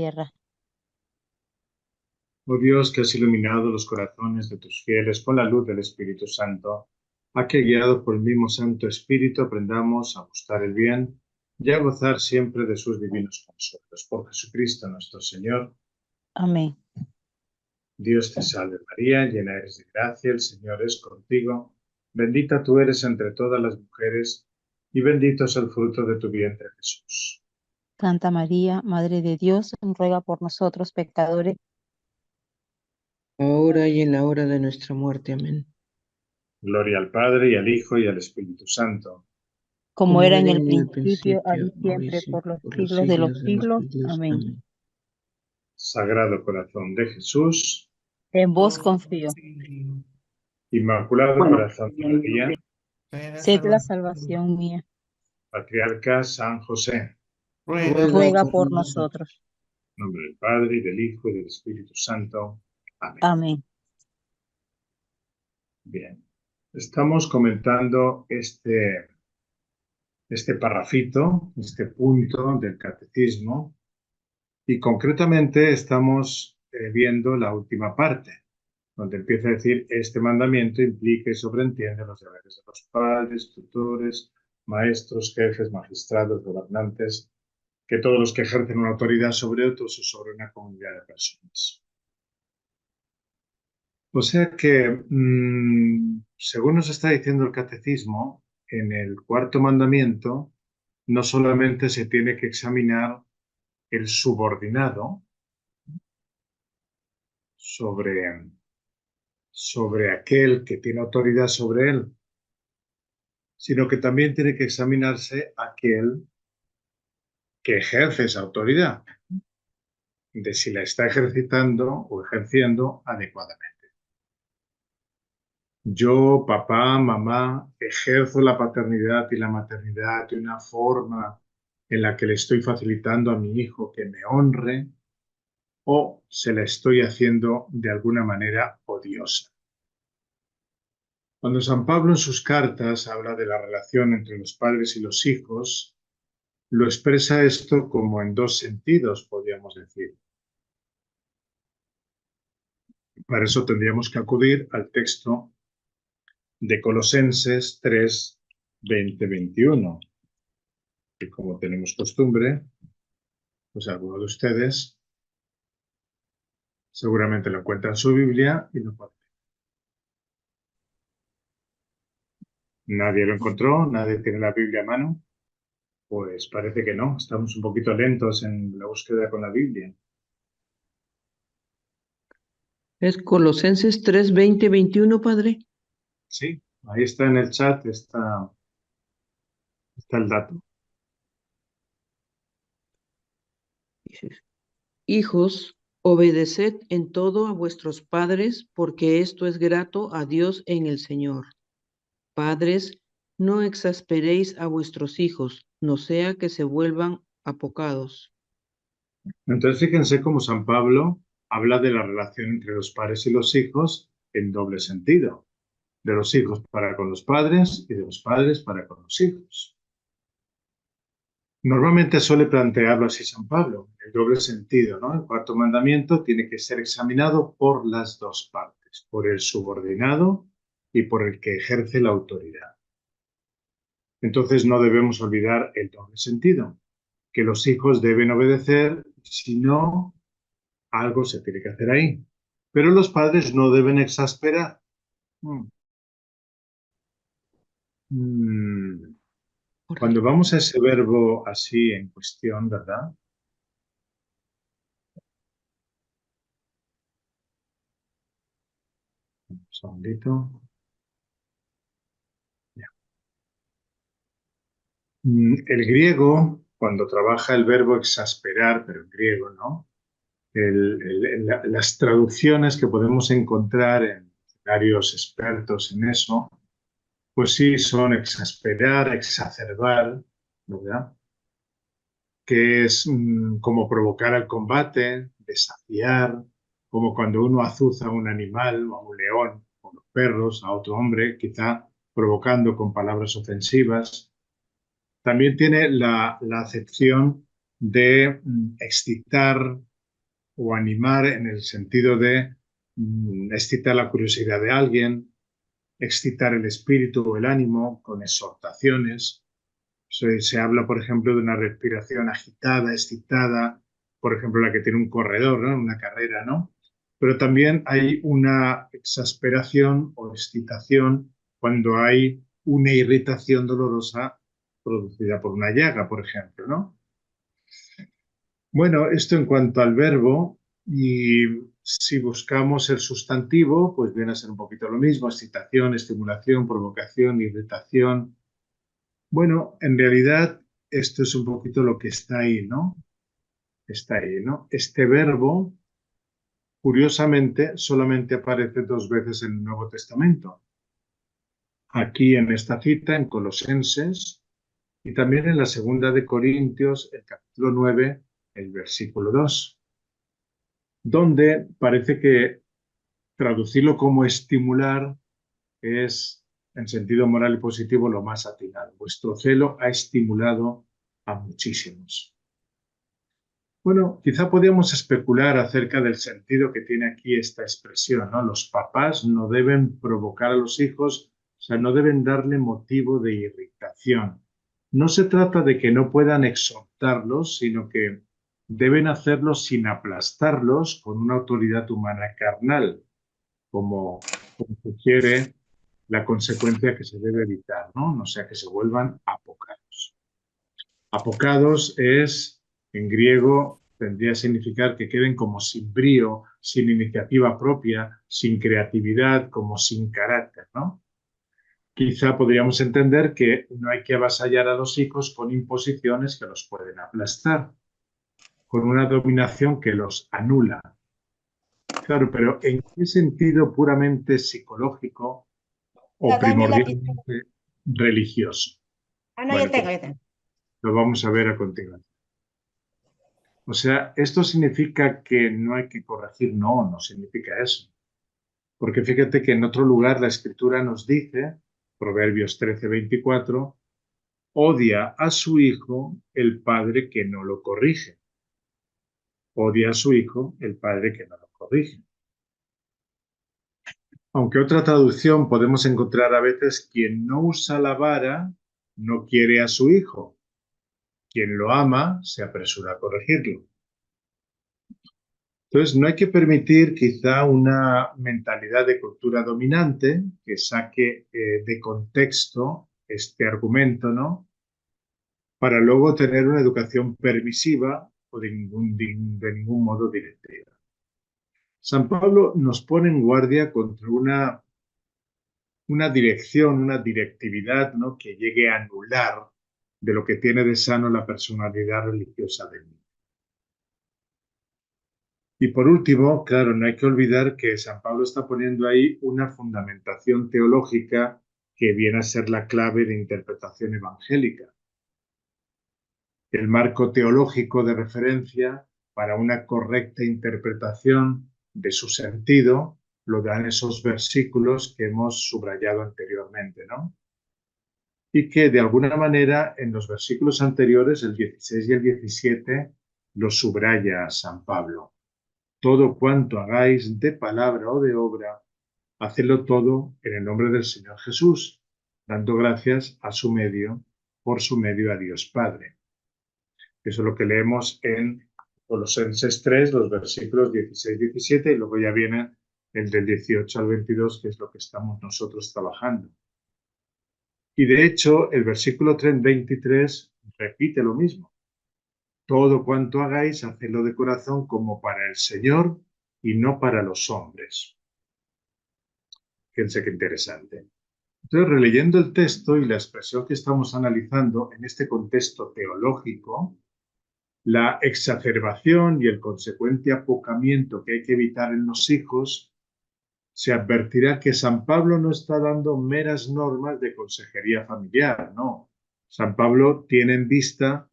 tierra. Oh Dios, que has iluminado los corazones de tus fieles con la luz del Espíritu Santo, a que guiados por el mismo Santo Espíritu aprendamos a gustar el bien y a gozar siempre de sus divinos consuelos. Por Jesucristo nuestro Señor. Amén. Dios te salve María, llena eres de gracia, el Señor es contigo. Bendita tú eres entre todas las mujeres y bendito es el fruto de tu vientre Jesús. Santa María, Madre de Dios, ruega por nosotros pecadores, ahora y en la hora de nuestra muerte. Amén. Gloria al Padre y al Hijo y al Espíritu Santo. como era en el en el principio, ahora y ahora y siempre, por siempre, los por los siglos de los siglos de los siglos. siglos. Amén. Amén. Sagrado Corazón de Jesús, En vos confío. Inmaculado Corazón de María, Sed la salvación mía. Patriarca San José, Ruega por nosotros. en nombre del Padre, y del Hijo, y del Espíritu Santo. Amén. Amén. Bien, estamos comentando este parrafito, este punto del catecismo, y concretamente estamos viendo la última parte, donde empieza a decir: este mandamiento implica y sobreentiende los deberes de los padres, tutores, maestros, jefes, magistrados, gobernantes, que todos los que ejercen una autoridad sobre otros o sobre una comunidad de personas. O sea que, según nos está diciendo el catecismo, en el cuarto mandamiento no solamente se tiene que examinar el subordinado sobre aquel que tiene autoridad sobre él, sino que también tiene que examinarse aquel que ejerce esa autoridad, de si la está ejercitando o ejerciendo adecuadamente. Yo, papá, mamá, ejerzo la paternidad y la maternidad de una forma en la que le estoy facilitando a mi hijo que me honre, o se la estoy haciendo de alguna manera odiosa. Cuando San Pablo en sus cartas habla de la relación entre los padres y los hijos, lo expresa esto como en dos sentidos, podríamos decir. Para eso tendríamos que acudir al texto de Colosenses 3, 20-21, que como tenemos costumbre, pues alguno de ustedes seguramente lo encuentra en su Biblia y lo puede. ¿Nadie lo encontró? ¿Nadie tiene la Biblia a mano? Pues parece que no, estamos un poquito lentos en la búsqueda con la Biblia. Es Colosenses 3, 20, 21, Padre. Sí, ahí está en el chat, está el dato. Hijos, obedeced en todo a vuestros padres, porque esto es grato a Dios en el Señor. Padres, no exasperéis a vuestros hijos, no sea que se vuelvan apocados. Entonces fíjense cómo San Pablo habla de la relación entre los padres y los hijos en doble sentido. De los hijos para con los padres y de los padres para con los hijos. Normalmente suele plantearlo así San Pablo, el doble sentido, ¿no? El cuarto mandamiento tiene que ser examinado por las dos partes, por el subordinado y por el que ejerce la autoridad. Entonces no debemos olvidar el doble sentido, que los hijos deben obedecer, si no, algo se tiene que hacer ahí. Pero los padres no deben exasperar. Cuando vamos a ese verbo así en cuestión, ¿verdad? Un segundito. Ya. El griego, cuando trabaja el verbo exasperar, pero en griego, ¿no? Las traducciones que podemos encontrar en diccionarios expertos en eso, pues sí, son exasperar, exacerbar, ¿verdad? Que es como provocar al combate, desafiar, como cuando uno azuza a un animal, o a un león, o a los perros, a otro hombre, quizá provocando con palabras ofensivas. También tiene la acepción de excitar, o animar en el sentido de excitar la curiosidad de alguien, excitar el espíritu o el ánimo con exhortaciones. Se habla, por ejemplo, de una respiración agitada, excitada, por ejemplo, la que tiene un corredor, ¿no? Una carrera, ¿no? Pero también hay una exasperación o excitación cuando hay una irritación dolorosa producida por una llaga, por ejemplo, ¿no? Bueno, esto en cuanto al verbo, y si buscamos el sustantivo, pues viene a ser un poquito lo mismo: excitación, estimulación, provocación, irritación. Bueno, en realidad esto es un poquito lo que está ahí, ¿no? Está ahí, ¿no? Este verbo, curiosamente, solamente aparece 2 veces en el Nuevo Testamento. Aquí en esta cita, en Colosenses, y también en la segunda de Corintios, el capítulo 9, el versículo 2, donde parece que traducirlo como estimular es, en sentido moral y positivo, lo más atinado. Vuestro celo ha estimulado a muchísimos. Bueno, quizá podríamos especular acerca del sentido que tiene aquí esta expresión, ¿no? Los papás no deben provocar a los hijos, o sea, no deben darle motivo de irritación. No se trata de que no puedan exhortarlos, sino que deben hacerlo sin aplastarlos con una autoridad humana carnal, como sugiere la consecuencia que se debe evitar, ¿no? No sea que se vuelvan apocados. Apocados es, en griego, tendría que significar que queden como sin brío, sin iniciativa propia, sin creatividad, como sin carácter, ¿no? Quizá podríamos entender que no hay que avasallar a los hijos con imposiciones que los pueden aplastar, con una dominación que los anula. Claro, pero ¿en qué sentido puramente psicológico o Dame la pistola. primordialmente religioso? Ah, no, Bueno, ya tengo, pues ya tengo. lo vamos a ver a continuación. O sea, ¿esto significa que no hay que corregir? No, no significa eso. Porque fíjate que en otro lugar la Escritura nos dice, Proverbios 13:24, odia a su hijo el padre que no lo corrige. Odia a su hijo el padre que no lo corrige. Aunque otra traducción podemos encontrar a veces: quien no usa la vara no quiere a su hijo. Quien lo ama se apresura a corregirlo. Entonces, no hay que permitir quizá una mentalidad de cultura dominante que saque de contexto este argumento, ¿no? Para luego tener una educación permisiva o de ningún modo directiva. San Pablo nos pone en guardia contra una dirección, una directividad, ¿no?, que llegue a anular de lo que tiene de sano la personalidad religiosa del niño. Y por último, claro, no hay que olvidar que San Pablo está poniendo ahí una fundamentación teológica que viene a ser la clave de interpretación evangélica. El marco teológico de referencia para una correcta interpretación de su sentido lo dan esos versículos que hemos subrayado anteriormente, ¿no? Y que de alguna manera en los versículos anteriores, el 16 y el 17, lo subraya San Pablo. Todo cuanto hagáis de palabra o de obra, hacedlo todo en el nombre del Señor Jesús, dando gracias por su medio a Dios Padre. Eso es lo que leemos en Colosenses 3, los versículos 16-17, y luego ya viene el del 18 al 22, que es lo que estamos nosotros trabajando. Y de hecho, el versículo 23 repite lo mismo. Todo cuanto hagáis, hacedlo de corazón como para el Señor y no para los hombres. Fíjense qué interesante. Entonces, releyendo el texto y la expresión que estamos analizando en este contexto teológico, la exacerbación y el consecuente apocamiento que hay que evitar en los hijos, se advertirá que San Pablo no está dando meras normas de consejería familiar, no. San Pablo tiene en vista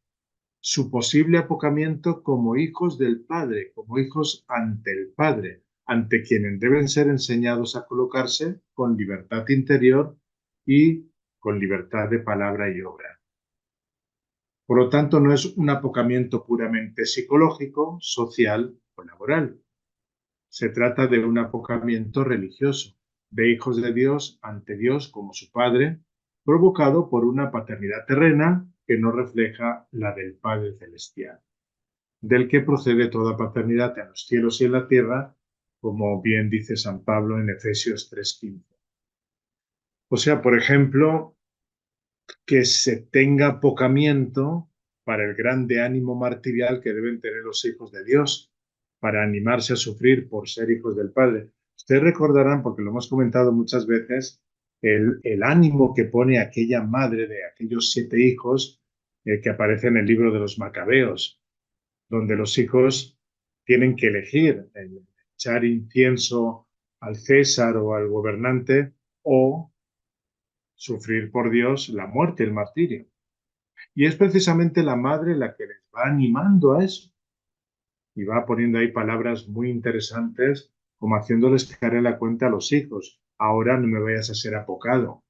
su posible apocamiento como hijos del Padre, como hijos ante el Padre, ante quienes deben ser enseñados a colocarse con libertad interior y con libertad de palabra y obra. Por lo tanto, no es un apocamiento puramente psicológico, social o laboral. moral. Se trata de un apocamiento religioso, de hijos de Dios ante Dios como su Padre, provocado por una paternidad terrena que no refleja la del Padre Celestial, del que procede toda paternidad en los cielos y en la tierra, como bien dice San Pablo en Efesios 3:15. O sea, por ejemplo, que se tenga apocamiento para el grande ánimo martirial que deben tener los hijos de Dios, para animarse a sufrir por ser hijos del Padre. Ustedes recordarán, porque lo hemos comentado muchas veces, el ánimo que pone aquella madre de aquellos 7 hijos que aparece en el libro de los Macabeos, donde los hijos tienen que elegir echar incienso al César o al gobernante o sufrir por Dios la muerte, el martirio. Y es precisamente la madre la que les va animando a eso. Y va poniendo ahí palabras muy interesantes, como haciéndoles caer en la cuenta a los hijos. Ahora no me vayas a ser apocado.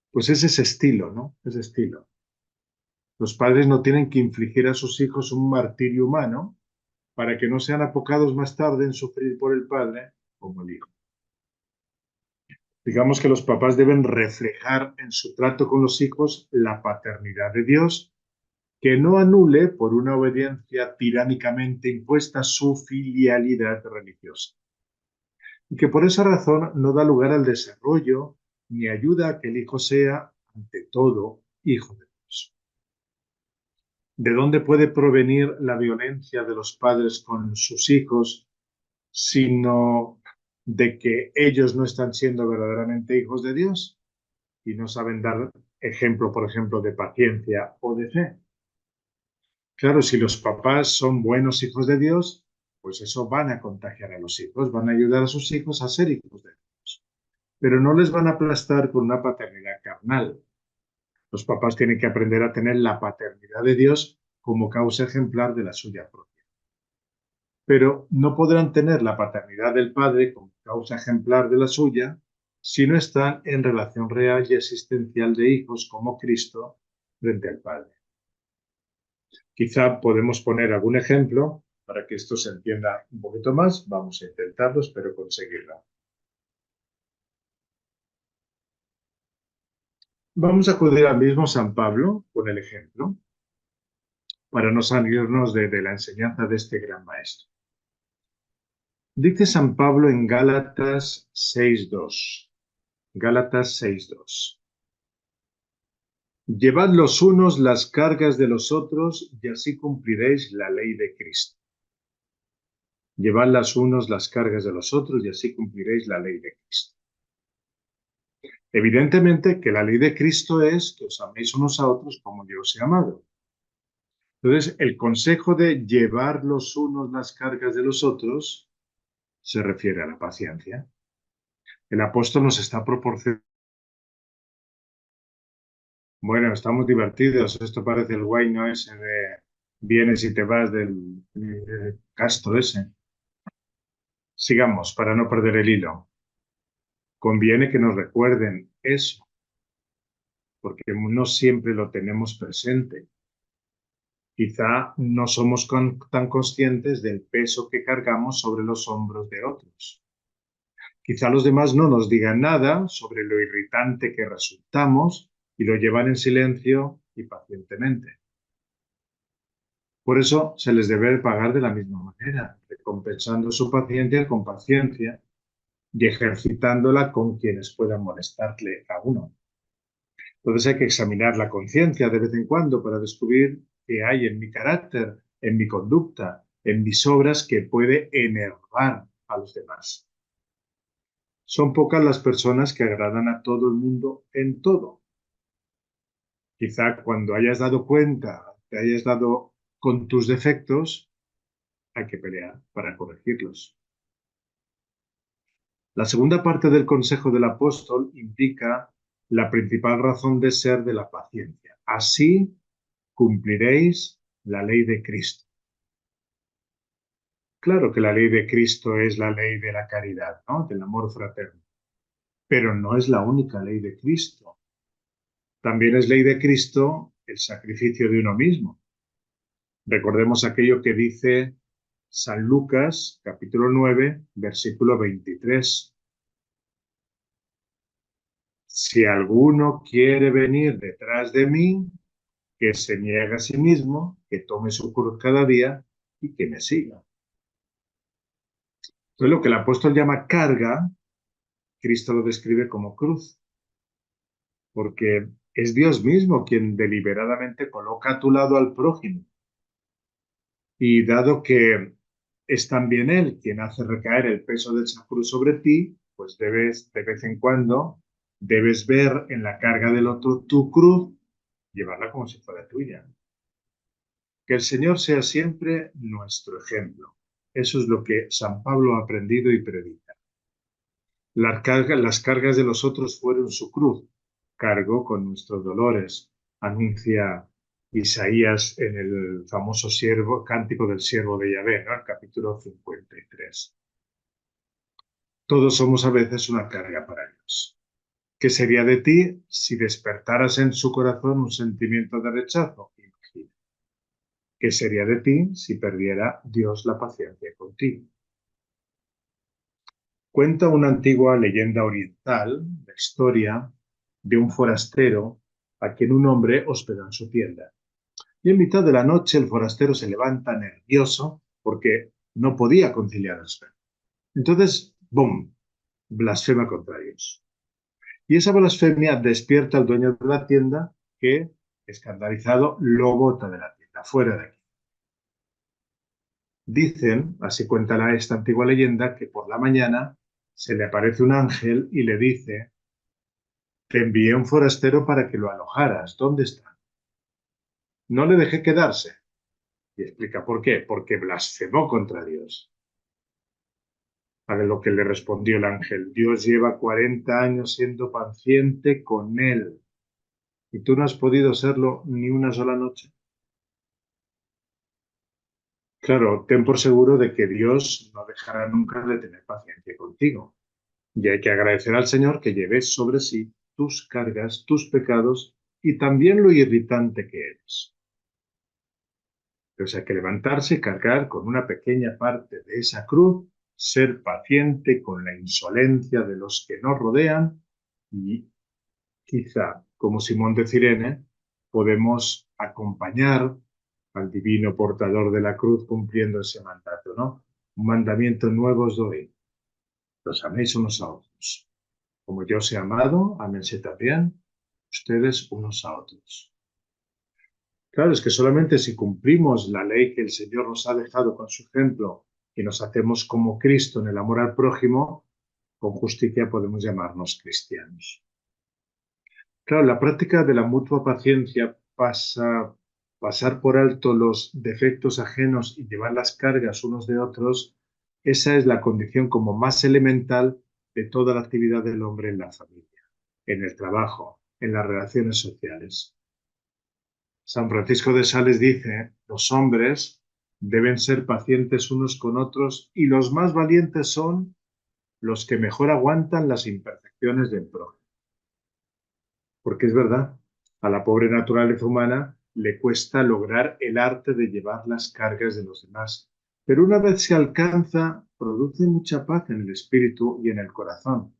Pues es ese estilo, ¿no? Ese estilo. Los padres no tienen que infligir a sus hijos un martirio humano para que no sean apocados más tarde en sufrir por el padre como el hijo. Digamos que los papás deben reflejar en su trato con los hijos la paternidad de Dios, que no anule por una obediencia tiránicamente impuesta su filialidad religiosa. Y que por esa razón no da lugar al desarrollo ni ayuda a que el hijo sea, ante todo, hijo de Dios. ¿De dónde puede provenir la violencia de los padres con sus hijos, sino de que ellos no están siendo verdaderamente hijos de Dios y no saben dar ejemplo, por ejemplo, de paciencia o de fe? Claro, si los papás son buenos hijos de Dios, pues eso van a contagiar a los hijos, van a ayudar a sus hijos a ser hijos de Dios. Pero no les van a aplastar con una paternidad carnal. Los papás tienen que aprender a tener la paternidad de Dios como causa ejemplar de la suya propia. Pero no podrán tener la paternidad del Padre como causa ejemplar de la suya si no están en relación real y existencial de hijos como Cristo frente al Padre. Quizá podemos poner algún ejemplo para que esto se entienda un poquito más. Vamos a intentarlo, espero conseguirlo. Vamos a acudir al mismo San Pablo con el ejemplo para no salirnos de la enseñanza de este gran maestro. Dice San Pablo en Gálatas 6:2. Gálatas 6:2. Llevad los unos las cargas de los otros y así cumpliréis la ley de Cristo. Llevad los unos las cargas de los otros y así cumpliréis la ley de Cristo. Evidentemente que la ley de Cristo es que os améis unos a otros como yo os he amado. Entonces, el consejo de llevar los unos las cargas de los otros se refiere a la paciencia. El apóstol nos está proporcionando. Bueno, estamos divertidos. Esto parece el guay, ¿no? Ese de vienes y te vas del casto ese. Sigamos para no perder el hilo. Conviene que nos recuerden eso, porque no siempre lo tenemos presente. Quizá no somos tan conscientes del peso que cargamos sobre los hombros de otros. Quizá los demás no nos digan nada sobre lo irritante que resultamos y lo llevan en silencio y pacientemente. Por eso se les debe pagar de la misma manera, recompensando su paciencia con paciencia y ejercitándola con quienes puedan molestarle a uno. Entonces hay que examinar la conciencia de vez en cuando para descubrir qué hay en mi carácter, en mi conducta, en mis obras que puede enervar a los demás. Son pocas las personas que agradan a todo el mundo en todo. Quizá cuando hayas dado cuenta, te hayas dado con tus defectos, hay que pelear para corregirlos. La segunda parte del consejo del apóstol indica la principal razón de ser de la paciencia. Así cumpliréis la ley de Cristo. Claro que la ley de Cristo es la ley de la caridad, ¿no? Del amor fraterno. Pero no es la única ley de Cristo. También es ley de Cristo el sacrificio de uno mismo. Recordemos aquello que dice San Lucas, capítulo 9, versículo 23. Si alguno quiere venir detrás de mí, que se niegue a sí mismo, que tome su cruz cada día y que me siga. Entonces, lo que el apóstol llama carga, Cristo lo describe como cruz, porque es Dios mismo quien deliberadamente coloca a tu lado al prójimo. Y dado que es también Él quien hace recaer el peso de esa cruz sobre ti, pues debes, de vez en cuando, debes ver en la carga del otro tu cruz, llevarla como si fuera tuya. Que el Señor sea siempre nuestro ejemplo. Eso es lo que San Pablo ha aprendido y predica. Las cargas de los otros fueron su cruz. Cargó con nuestros dolores, anuncia Isaías en el famoso cántico del siervo de Yahvé, ¿no? El capítulo 53. Todos somos a veces una carga para Dios. ¿Qué sería de ti si despertaras en su corazón un sentimiento de rechazo? Imagina. ¿Qué sería de ti si perdiera Dios la paciencia contigo? Cuenta una antigua leyenda oriental, la historia de un forastero a quien un hombre hospedó en su tienda. Y en mitad de la noche el forastero se levanta nervioso porque no podía conciliar el sueño. Entonces, ¡bum!, blasfema contra Dios. Y esa blasfemia despierta al dueño de la tienda que, escandalizado, lo bota de la tienda, fuera de aquí. Dicen, así cuenta esta antigua leyenda, que por la mañana se le aparece un ángel y le dice: te envié un forastero para que lo alojaras. ¿Dónde está? No le dejé quedarse. Y explica por qué. Porque blasfemó contra Dios. A lo que le respondió el ángel: Dios lleva 40 años siendo paciente con él. Y tú no has podido serlo ni una sola noche. Claro, ten por seguro de que Dios no dejará nunca de tener paciencia contigo. Y hay que agradecer al Señor que lleves sobre sí tus cargas, tus pecados y también lo irritante que eres. Entonces hay que levantarse y cargar con una pequeña parte de esa cruz, ser paciente con la insolencia de los que nos rodean y quizá, como Simón de Cirene, podemos acompañar al divino portador de la cruz cumpliendo ese mandato, ¿no? Un mandamiento nuevo os doy: los améis unos a otros. Como yo os he amado, ámense también ustedes unos a otros. Claro, es que solamente si cumplimos la ley que el Señor nos ha dejado con su ejemplo y nos hacemos como Cristo en el amor al prójimo, con justicia podemos llamarnos cristianos. Claro, la práctica de la mutua paciencia pasar por alto los defectos ajenos y llevar las cargas unos de otros, esa es la condición como más elemental de toda la actividad del hombre en la familia, en el trabajo, en las relaciones sociales. San Francisco de Sales dice: los hombres deben ser pacientes unos con otros y los más valientes son los que mejor aguantan las imperfecciones del prójimo. Porque es verdad, a la pobre naturaleza humana le cuesta lograr el arte de llevar las cargas de los demás, pero una vez se alcanza, produce mucha paz en el espíritu y en el corazón,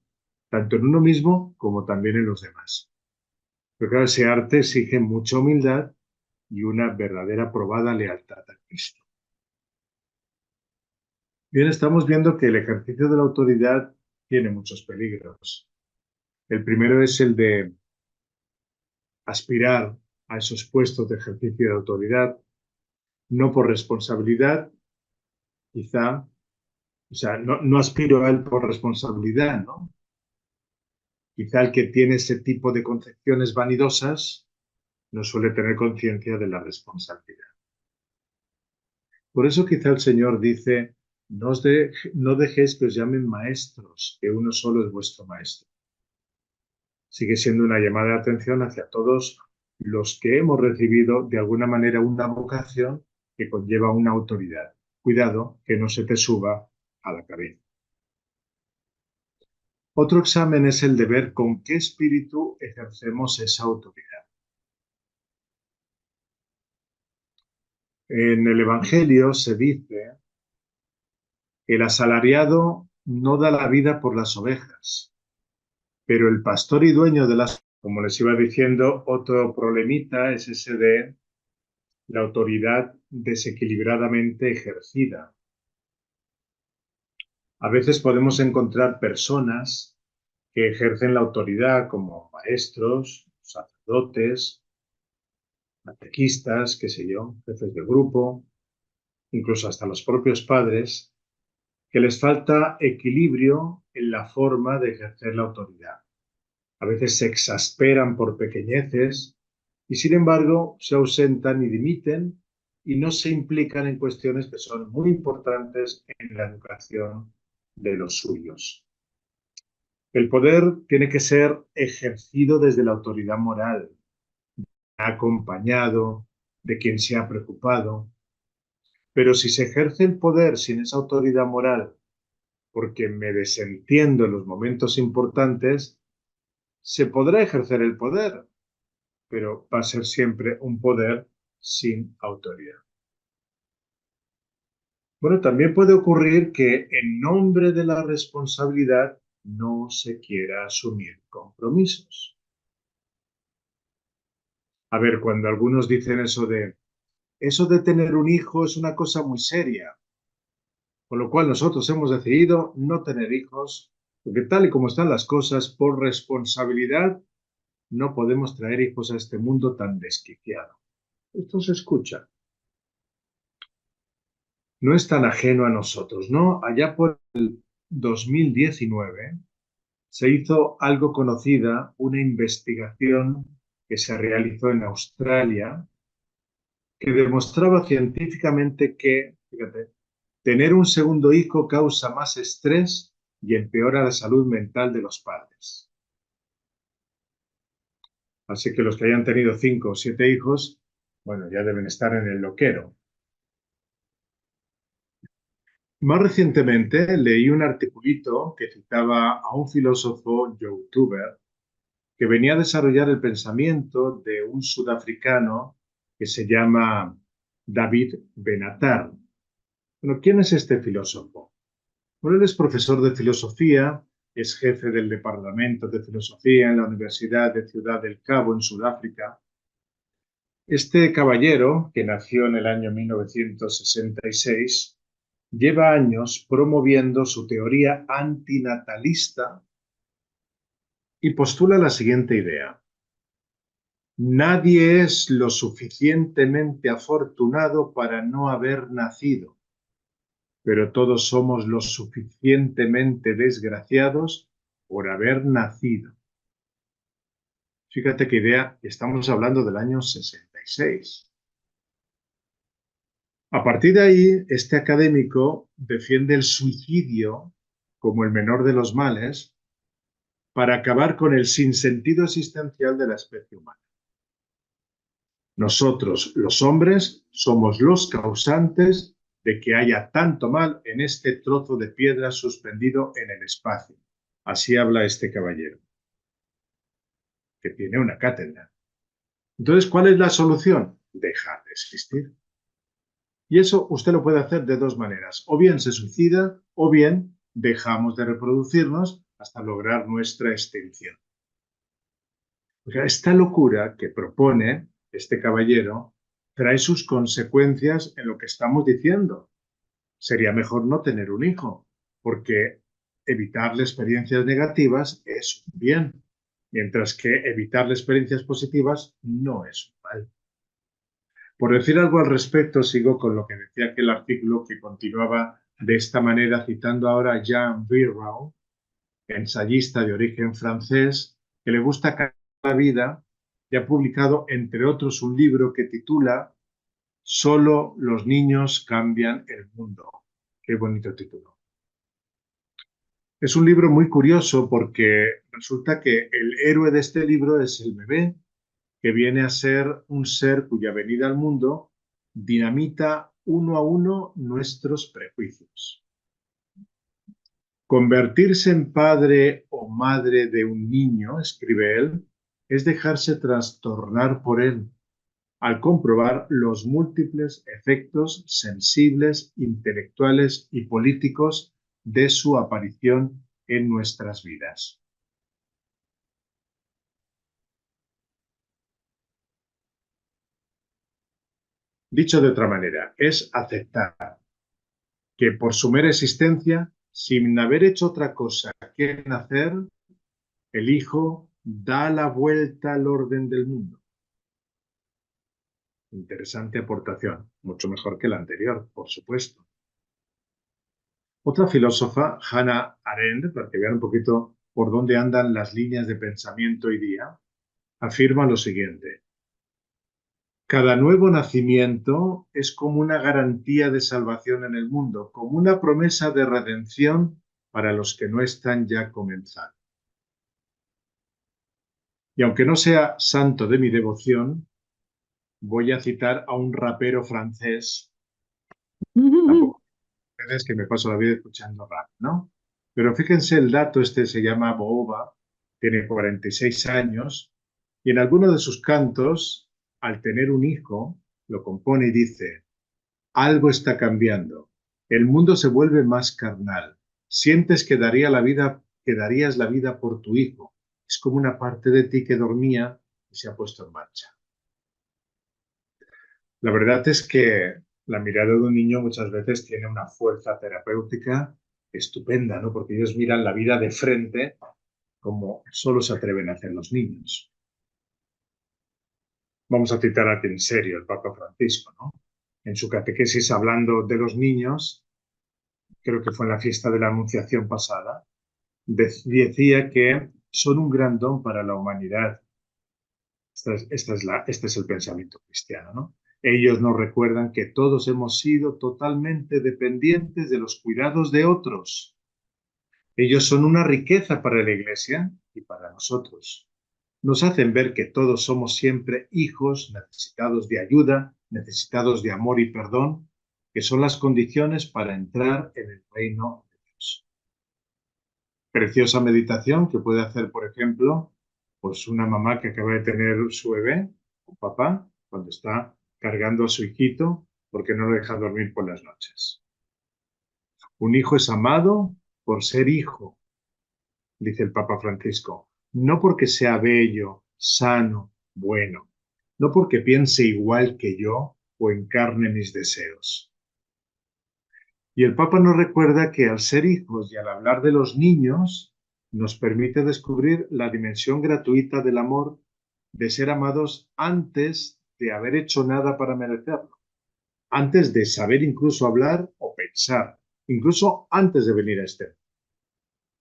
tanto en uno mismo como también en los demás. Pero claro, ese arte exige mucha humildad y una verdadera probada lealtad a Cristo. Bien, estamos viendo que el ejercicio de la autoridad tiene muchos peligros. El primero es el de aspirar a esos puestos de ejercicio de autoridad, no por responsabilidad, quizá, o sea, no aspiro a él por responsabilidad, ¿no? Quizá el que tiene ese tipo de concepciones vanidosas no suele tener conciencia de la responsabilidad. Por eso quizá el Señor dice: no dejéis que os llamen maestros, que uno solo es vuestro maestro. Sigue siendo una llamada de atención hacia todos los que hemos recibido de alguna manera una vocación que conlleva una autoridad. Cuidado que no se te suba a la cabeza. Otro examen es el de ver con qué espíritu ejercemos esa autoridad. En el Evangelio se dice El asalariado no da la vida por las ovejas, pero el pastor y dueño de las, como les iba diciendo, otro problemita es ese de la autoridad desequilibradamente ejercida. A veces podemos encontrar personas que ejercen la autoridad como maestros, sacerdotes, catequistas, qué sé yo, jefes de grupo, incluso hasta los propios padres, que les falta equilibrio en la forma de ejercer la autoridad. A veces se exasperan por pequeñeces y, sin embargo, se ausentan y dimiten y no se implican en cuestiones que son muy importantes en la educación de los suyos. El poder tiene que ser ejercido desde la autoridad moral, acompañado de quien se ha preocupado. Pero si se ejerce el poder sin esa autoridad moral, porque me desentiendo en los momentos importantes, se podrá ejercer el poder, pero va a ser siempre un poder sin autoridad. Bueno, también puede ocurrir que en nombre de la responsabilidad no se quiera asumir compromisos. A ver, cuando algunos dicen eso de tener un hijo es una cosa muy seria, con lo cual nosotros hemos decidido no tener hijos, porque tal y como están las cosas, por responsabilidad no podemos traer hijos a este mundo tan desquiciado. Esto se escucha. No es tan ajeno a nosotros, ¿no? Allá por el 2019 se hizo algo conocida, una investigación que se realizó en Australia, que demostraba científicamente que, fíjate, tener un segundo hijo causa más estrés y empeora la salud mental de los padres. Así que los que hayan tenido 5 o 7 hijos, bueno, ya deben estar en el loquero. Más recientemente leí un articulito que citaba a un filósofo youtuber que venía a desarrollar el pensamiento de un sudafricano que se llama David Benatar. Bueno, ¿quién es este filósofo? Bueno, él es profesor de filosofía, es jefe del Departamento de Filosofía en la Universidad de Ciudad del Cabo, en Sudáfrica. Este caballero, que nació en el año 1966, lleva años promoviendo su teoría antinatalista y postula la siguiente idea. Nadie es lo suficientemente afortunado para no haber nacido, pero todos somos lo suficientemente desgraciados por haber nacido. Fíjate qué idea, estamos hablando del año 66. A partir de ahí, este académico defiende el suicidio como el menor de los males para acabar con el sinsentido existencial de la especie humana. Nosotros, los hombres, somos los causantes de que haya tanto mal en este trozo de piedra suspendido en el espacio. Así habla este caballero, que tiene una cátedra. Entonces, ¿cuál es la solución? Dejar de existir. Y eso usted lo puede hacer de dos maneras. O bien se suicida, o bien dejamos de reproducirnos hasta lograr nuestra extinción. O sea, esta locura que propone este caballero trae sus consecuencias en lo que estamos diciendo. Sería mejor no tener un hijo, porque evitarle experiencias negativas es un bien, mientras que evitarle experiencias positivas no es un mal. Por decir algo al respecto, sigo con lo que decía aquel artículo que continuaba de esta manera, citando ahora a Jean Virau, ensayista de origen francés, que le gusta la vida y ha publicado, entre otros, un libro que titula Solo los niños cambian el mundo. Qué bonito título. Es un libro muy curioso porque resulta que el héroe de este libro es el bebé, que viene a ser un ser cuya venida al mundo dinamita uno a uno nuestros prejuicios. Convertirse en padre o madre de un niño, escribe él, es dejarse trastornar por él, al comprobar los múltiples efectos sensibles, intelectuales y políticos de su aparición en nuestras vidas. Dicho de otra manera, es aceptar que por su mera existencia, sin haber hecho otra cosa que nacer, el Hijo da la vuelta al orden del mundo. Interesante aportación, mucho mejor que la anterior, por supuesto. Otra filósofa, Hannah Arendt, para que vean un poquito por dónde andan las líneas de pensamiento hoy día, afirma lo siguiente: cada nuevo nacimiento es como una garantía de salvación en el mundo, como una promesa de redención para los que no están ya comenzados. Y aunque no sea santo de mi devoción, voy a citar a un rapero francés. Tampoco es que me paso la vida escuchando rap, ¿no? Pero fíjense el dato, este se llama Booba, tiene 46 años, y en alguno de sus cantos, al tener un hijo, lo compone y dice: algo está cambiando, el mundo se vuelve más carnal, sientes que darías la vida por tu hijo, es como una parte de ti que dormía y se ha puesto en marcha. La verdad es que la mirada de un niño muchas veces tiene una fuerza terapéutica estupenda, ¿no? Porque ellos miran la vida de frente como solo se atreven a hacer los niños. Vamos a citar aquí en serio el Papa Francisco, ¿no? En su catequesis hablando de los niños, creo que fue en la fiesta de la Anunciación pasada, decía que son un gran don para la humanidad. Este es el pensamiento cristiano, ¿no? Ellos nos recuerdan que todos hemos sido totalmente dependientes de los cuidados de otros. Ellos son una riqueza para la Iglesia y para nosotros. Nos hacen ver que todos somos siempre hijos necesitados de ayuda, necesitados de amor y perdón, que son las condiciones para entrar en el reino de Dios. Preciosa meditación que puede hacer, por ejemplo, pues una mamá que acaba de tener su bebé, un papá, cuando está cargando a su hijito porque no lo deja dormir por las noches. Un hijo es amado por ser hijo, dice el Papa Francisco, no porque sea bello, sano, bueno, no porque piense igual que yo o encarne mis deseos. Y el Papa nos recuerda que al ser hijos y al hablar de los niños, nos permite descubrir la dimensión gratuita del amor, de ser amados antes de haber hecho nada para merecerlo, antes de saber incluso hablar o pensar, incluso antes de venir a este mundo.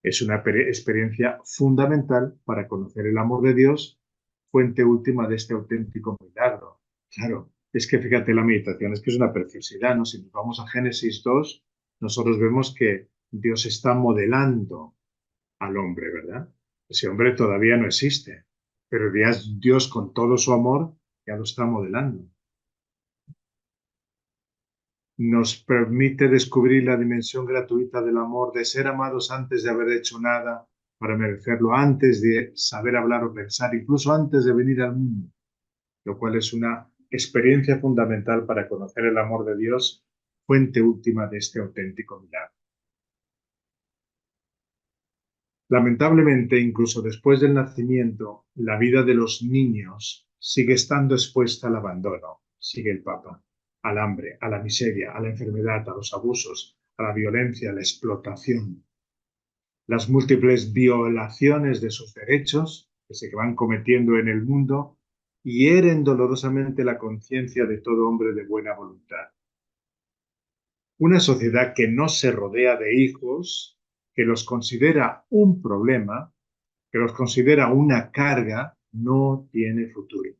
Es una experiencia fundamental para conocer el amor de Dios, fuente última de este auténtico milagro. Claro, es que fíjate, la meditación es que es una preciosidad, ¿no? Si nos vamos a Génesis 2, nosotros vemos que Dios está modelando al hombre, ¿verdad? Ese hombre todavía no existe, pero Dios con todo su amor ya lo está modelando. Nos permite descubrir la dimensión gratuita del amor, de ser amados antes de haber hecho nada para merecerlo, antes de saber hablar o pensar, incluso antes de venir al mundo, lo cual es una experiencia fundamental para conocer el amor de Dios, fuente última de este auténtico milagro. Lamentablemente, incluso después del nacimiento, la vida de los niños sigue estando expuesta al abandono, sigue el Papa, al hambre, a la miseria, a la enfermedad, a los abusos, a la violencia, a la explotación. Las múltiples violaciones de sus derechos que se van cometiendo en el mundo hieren dolorosamente la conciencia de todo hombre de buena voluntad. Una sociedad que no se rodea de hijos, que los considera un problema, que los considera una carga, no tiene futuro.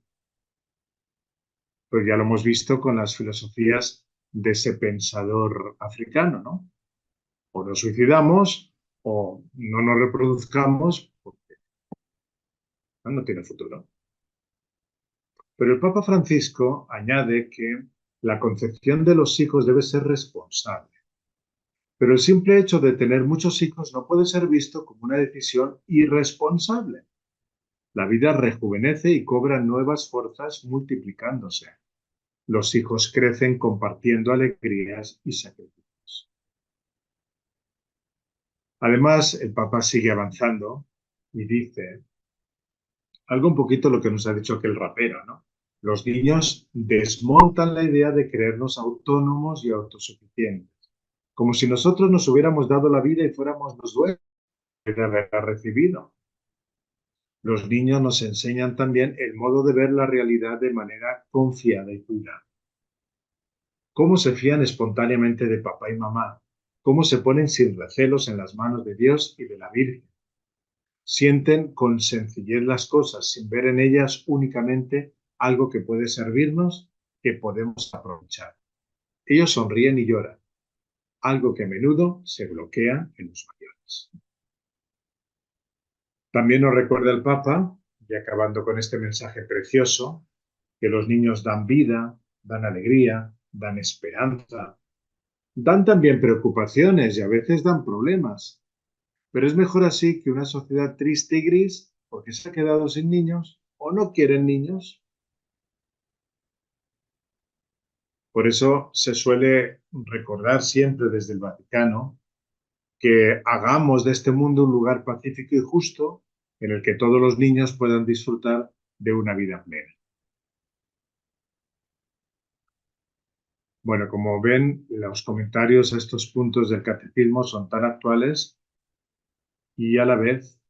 Pues ya lo hemos visto con las filosofías de ese pensador africano, ¿no? O nos suicidamos o no nos reproduzcamos porque no tiene futuro. Pero el Papa Francisco añade que la concepción de los hijos debe ser responsable. Pero el simple hecho de tener muchos hijos no puede ser visto como una decisión irresponsable. La vida rejuvenece y cobra nuevas fuerzas multiplicándose. Los hijos crecen compartiendo alegrías y sacrificios. Además, el Papa sigue avanzando y dice algo un poquito lo que nos ha dicho aquel rapero, ¿no? Los niños desmontan la idea de creernos autónomos y autosuficientes, como si nosotros nos hubiéramos dado la vida y fuéramos los dueños de haberla recibido. Los niños nos enseñan también el modo de ver la realidad de manera confiada y pura. Cómo se fían espontáneamente de papá y mamá, cómo se ponen sin recelos en las manos de Dios y de la Virgen. Sienten con sencillez las cosas sin ver en ellas únicamente algo que puede servirnos, que podemos aprovechar. Ellos sonríen y lloran, algo que a menudo se bloquea en los mayores. También nos recuerda el Papa, y acabando con este mensaje precioso, que los niños dan vida, dan alegría, dan esperanza, dan también preocupaciones y a veces dan problemas. Pero es mejor así que una sociedad triste y gris porque se ha quedado sin niños o no quieren niños. Por eso se suele recordar siempre desde el Vaticano que hagamos de este mundo un lugar pacífico y justo en el que todos los niños puedan disfrutar de una vida plena. Bueno, como ven, los comentarios a estos puntos del catecismo son tan actuales y a la vez,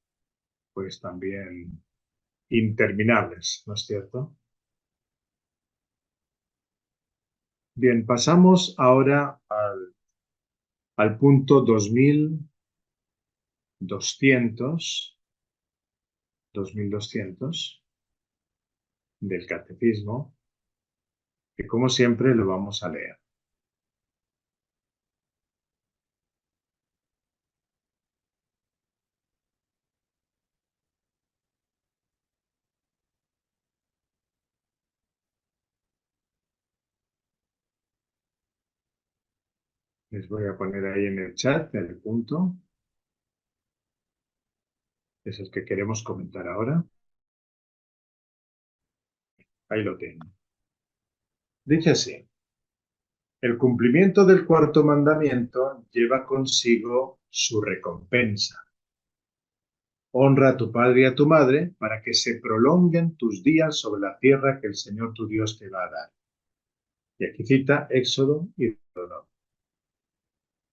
pues también interminables, ¿no es cierto? Bien, pasamos ahora al punto 2200 del catecismo, que como siempre lo vamos a leer. Les voy a poner ahí en el chat el punto. Es el que queremos comentar ahora. Ahí lo tengo. Dice así: el cumplimiento del cuarto mandamiento lleva consigo su recompensa. Honra a tu padre y a tu madre para que se prolonguen tus días sobre la tierra que el Señor tu Dios te va a dar. Y aquí cita Éxodo y Deuteronomio.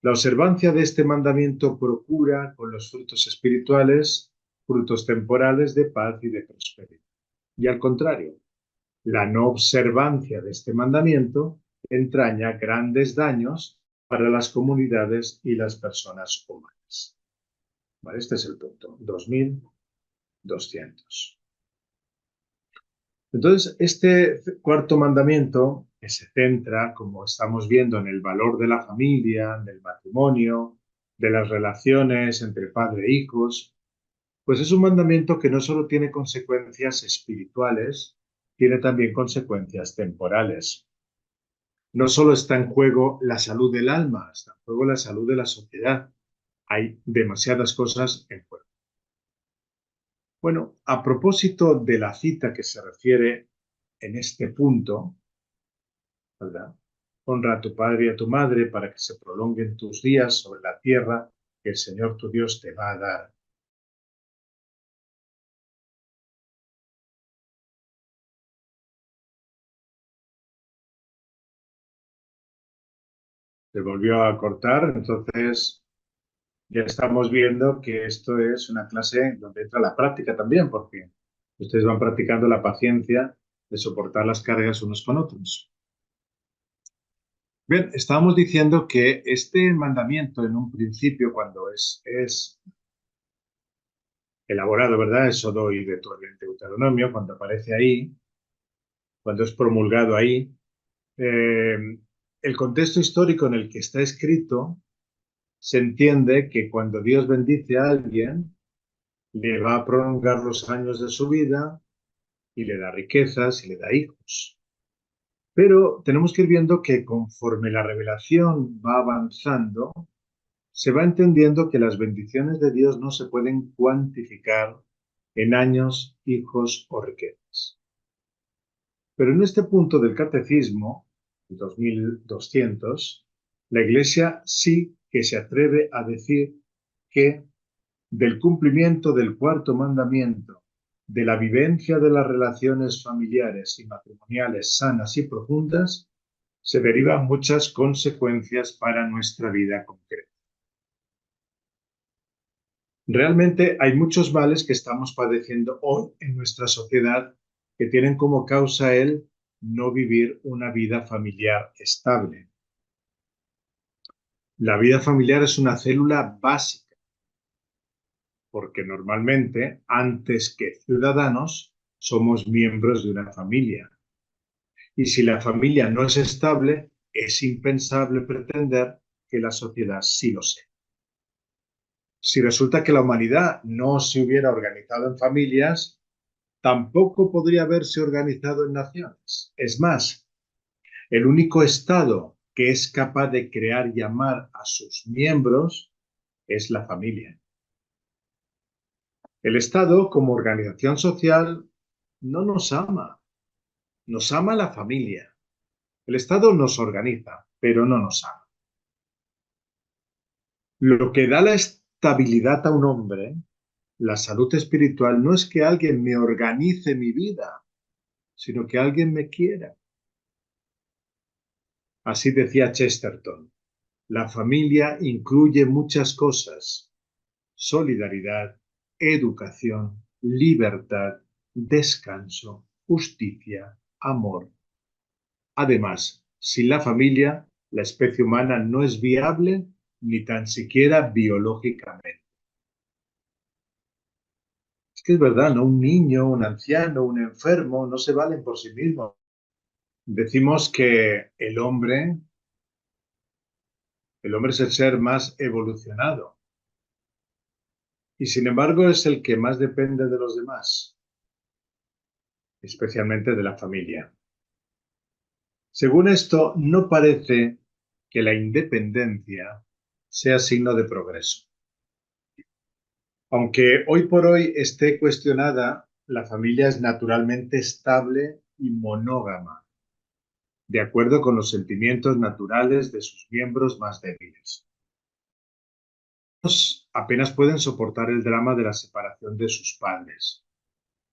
La observancia de este mandamiento procura con los frutos espirituales, frutos temporales de paz y de prosperidad. Y al contrario, la no observancia de este mandamiento entraña grandes daños para las comunidades y las personas humanas. Vale, este es el punto 2200. Entonces, este cuarto mandamiento, que se centra, como estamos viendo, en el valor de la familia, del matrimonio, de las relaciones entre padre e hijos, pues es un mandamiento que no solo tiene consecuencias espirituales, tiene también consecuencias temporales. No solo está en juego la salud del alma, está en juego la salud de la sociedad. Hay demasiadas cosas en juego. Bueno, a propósito de la cita que se refiere en este punto, ¿verdad? Honra a tu padre y a tu madre para que se prolonguen tus días sobre la tierra que el Señor tu Dios te va a dar. Se volvió a cortar, entonces ya estamos viendo que esto es una clase donde entra la práctica también, porque ustedes van practicando la paciencia de soportar las cargas unos con otros. Bien, estábamos diciendo que este mandamiento en un principio, cuando es elaborado, ¿verdad? Éxodo y Deuteronomio, cuando aparece ahí, cuando es promulgado ahí, el contexto histórico en el que está escrito, se entiende que cuando Dios bendice a alguien, le va a prolongar los años de su vida y le da riquezas y le da hijos. Pero tenemos que ir viendo que conforme la revelación va avanzando, se va entendiendo que las bendiciones de Dios no se pueden cuantificar en años, hijos o riquezas. Pero en este punto del Catecismo, 2200, la Iglesia sí que se atreve a decir que del cumplimiento del cuarto mandamiento, de la vivencia de las relaciones familiares y matrimoniales sanas y profundas, se derivan muchas consecuencias para nuestra vida concreta. Realmente hay muchos males que estamos padeciendo hoy en nuestra sociedad que tienen como causa el no vivir una vida familiar estable. La vida familiar es una célula básica, porque normalmente, antes que ciudadanos, somos miembros de una familia. Y si la familia no es estable, es impensable pretender que la sociedad sí lo sea. Si resulta que la humanidad no se hubiera organizado en familias, tampoco podría haberse organizado en naciones. Es más, el único Estado que es capaz de crear y amar a sus miembros es la familia. El Estado, como organización social, no nos ama la familia. El Estado nos organiza, pero no nos ama. Lo que da la estabilidad a un hombre, la salud espiritual, no es que alguien me organice mi vida, sino que alguien me quiera. Así decía Chesterton, la familia incluye muchas cosas: solidaridad, educación, libertad, descanso, justicia, amor. Además, sin la familia, la especie humana no es viable ni tan siquiera biológicamente. Es que es verdad, ¿no? Un niño, un anciano, un enfermo no se valen por sí mismos. Decimos que el hombre es el ser más evolucionado y sin embargo es el que más depende de los demás, especialmente de la familia. Según esto, no parece que la independencia sea signo de progreso. Aunque hoy por hoy esté cuestionada, la familia es naturalmente estable y monógama, de acuerdo con los sentimientos naturales de sus miembros más débiles. Ellos apenas pueden soportar el drama de la separación de sus padres.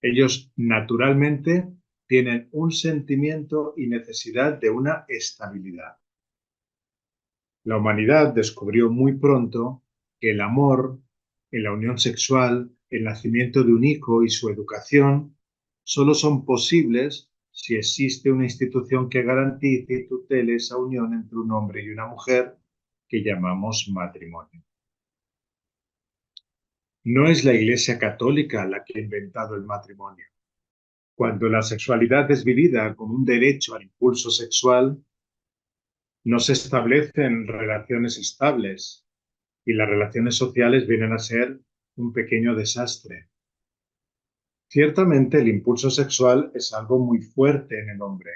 Ellos naturalmente tienen un sentimiento y necesidad de una estabilidad. La humanidad descubrió muy pronto que el amor, en la unión sexual, el nacimiento de un hijo y su educación solo son posibles si existe una institución que garantice y tutele esa unión entre un hombre y una mujer que llamamos matrimonio. No es la Iglesia Católica la que ha inventado el matrimonio. Cuando la sexualidad es vivida como un derecho al impulso sexual, no se establecen relaciones estables y las relaciones sociales vienen a ser un pequeño desastre. Ciertamente el impulso sexual es algo muy fuerte en el hombre,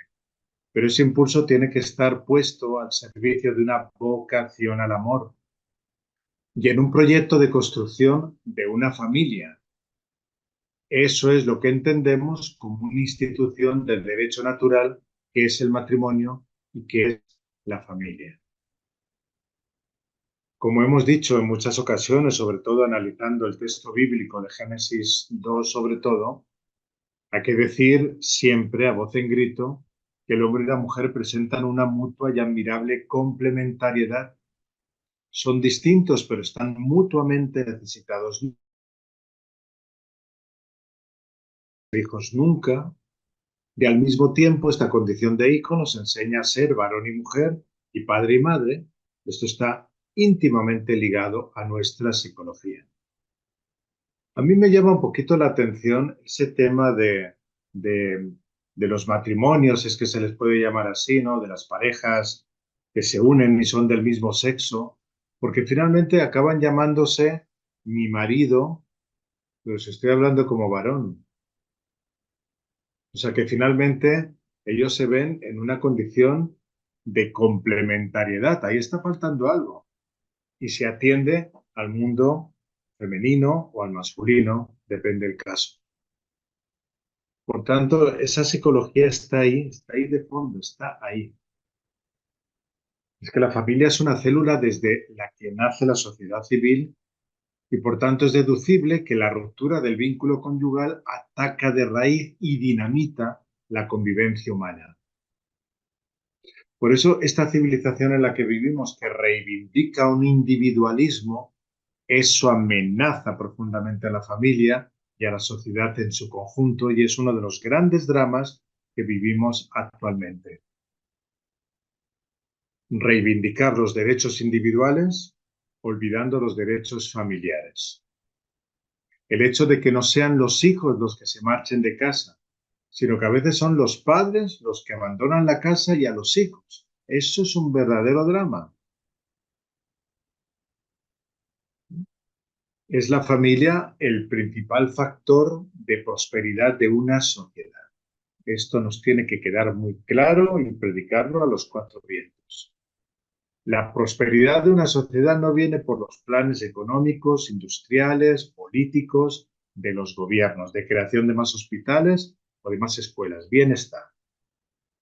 pero ese impulso tiene que estar puesto al servicio de una vocación al amor y en un proyecto de construcción de una familia. Eso es lo que entendemos como una institución del derecho natural, que es el matrimonio y que es la familia. Como hemos dicho en muchas ocasiones, sobre todo analizando el texto bíblico de Génesis 2 sobre todo, hay que decir siempre a voz en grito que el hombre y la mujer presentan una mutua y admirable complementariedad. Son distintos, pero están mutuamente necesitados. Hijos nunca. Y al mismo tiempo, esta condición de hijo nos enseña a ser varón y mujer y padre y madre. Esto está íntimamente ligado a nuestra psicología. A mí me llama un poquito la atención ese tema de los matrimonios, es que se les puede llamar así, ¿no? De las parejas que se unen y son del mismo sexo, porque finalmente acaban llamándose mi marido, pero si estoy hablando como varón. O sea que finalmente ellos se ven en una condición de complementariedad. Ahí está faltando algo. Y se atiende al mundo femenino o al masculino, depende del caso. Por tanto, esa psicología está ahí de fondo, está ahí. Es que la familia es una célula desde la que nace la sociedad civil y por tanto es deducible que la ruptura del vínculo conyugal ataca de raíz y dinamita la convivencia humana. Por eso esta civilización en la que vivimos, que reivindica un individualismo, eso amenaza profundamente a la familia y a la sociedad en su conjunto y es uno de los grandes dramas que vivimos actualmente. Reivindicar los derechos individuales, olvidando los derechos familiares. El hecho de que no sean los hijos los que se marchen de casa, sino que a veces son los padres los que abandonan la casa y a los hijos. Eso es un verdadero drama. Es la familia el principal factor de prosperidad de una sociedad. Esto nos tiene que quedar muy claro y predicarlo a los cuatro vientos. La prosperidad de una sociedad no viene por los planes económicos, industriales, políticos, de los gobiernos, de creación de más hospitales o de más escuelas. Bienestar.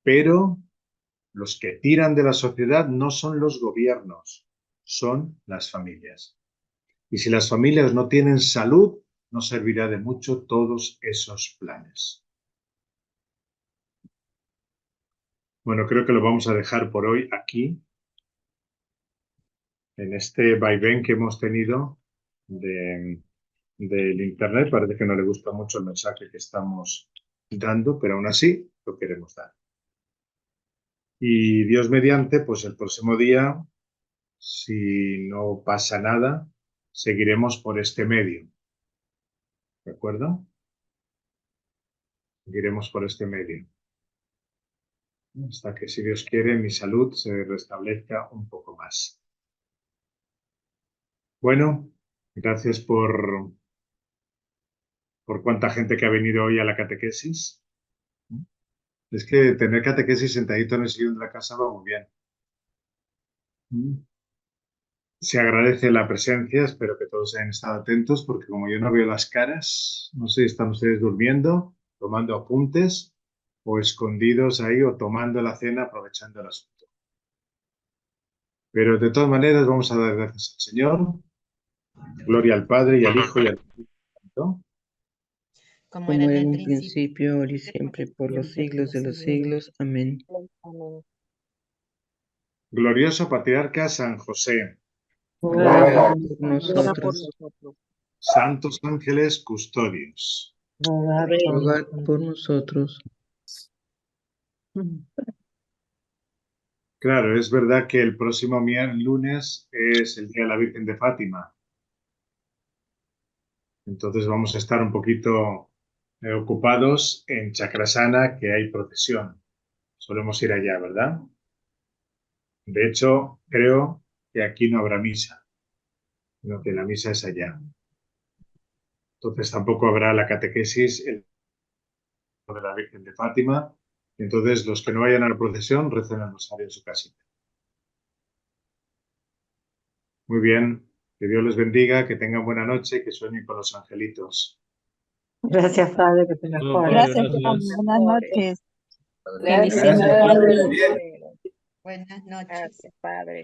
Pero los que tiran de la sociedad no son los gobiernos, son las familias. Y si las familias no tienen salud, no servirá de mucho todos esos planes. Bueno, creo que lo vamos a dejar por hoy aquí, en este vaivén que hemos tenido del Internet. Parece que no le gusta mucho el mensaje que estamos dando, pero aún así lo queremos dar. Y Dios mediante, pues el próximo día, si no pasa nada, seguiremos por este medio. ¿De acuerdo? Seguiremos por este medio. Hasta que, si Dios quiere, mi salud se restablezca un poco más. Bueno, gracias por cuánta gente que ha venido hoy a la catequesis. Es que tener catequesis sentadito en el sillón de la casa va muy bien. Se agradece la presencia, espero que todos hayan estado atentos, porque como yo no veo las caras, no sé si están ustedes durmiendo, tomando apuntes, o escondidos ahí, o tomando la cena, aprovechando el asunto. Pero de todas maneras vamos a dar gracias al Señor. Gloria al Padre y al Hijo y al Espíritu Santo. Como era en un principio, ahora y siempre, por los siglos de los siglos. Amén. Glorioso Patriarca San José. Ruega por nosotros. Santos ángeles custodios. Rogad por nosotros. Claro, es verdad que el próximo lunes es el Día de la Virgen de Fátima. Entonces vamos a estar un poquito ocupados en Chacrasana, que hay procesión. Solemos ir allá, ¿verdad? De hecho, creo que aquí no habrá misa, sino que la misa es allá. Entonces tampoco habrá la catequesis de la Virgen de Fátima. Entonces los que no vayan a la procesión recen el rosario en su casita. Muy bien, que Dios les bendiga, que tengan buena noche, que sueñen con los angelitos. Gracias, Padre, que te mejores. Gracias, Padre. Buenas noches. Gracias, Bendiciones. Padre. Buenas noches. Gracias, Padre.